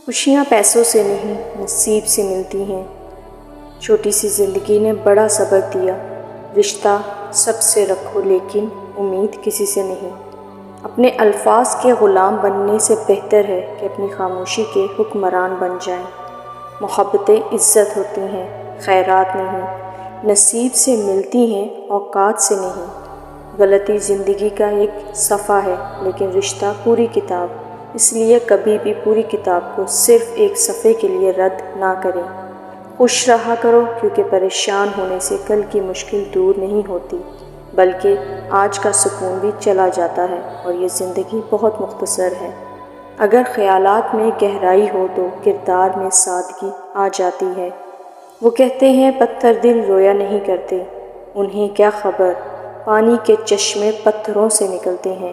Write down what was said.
خوشیاں پیسوں سے نہیں نصیب سے ملتی ہیں۔ چھوٹی سی زندگی نے بڑا سبق دیا، رشتہ سب سے رکھو لیکن امید کسی سے نہیں۔ اپنے الفاظ کے غلام بننے سے بہتر ہے کہ اپنی خاموشی کے حکمران بن جائیں۔ محبتیں عزت ہوتی ہیں، خیرات نہیں، نصیب سے ملتی ہیں، اوقات سے نہیں۔ غلطی زندگی کا ایک صفحہ ہے لیکن رشتہ پوری کتاب، اس لیے کبھی بھی پوری کتاب کو صرف ایک صفحے کے لیے رد نہ کریں۔ خوش رہا کرو کیونکہ پریشان ہونے سے کل کی مشکل دور نہیں ہوتی، بلکہ آج کا سکون بھی چلا جاتا ہے، اور یہ زندگی بہت مختصر ہے۔ اگر خیالات میں گہرائی ہو تو کردار میں سادگی آ جاتی ہے۔ وہ کہتے ہیں پتھر دل رویا نہیں کرتے، انہیں کیا خبر، پانی کے چشمے پتھروں سے نکلتے ہیں۔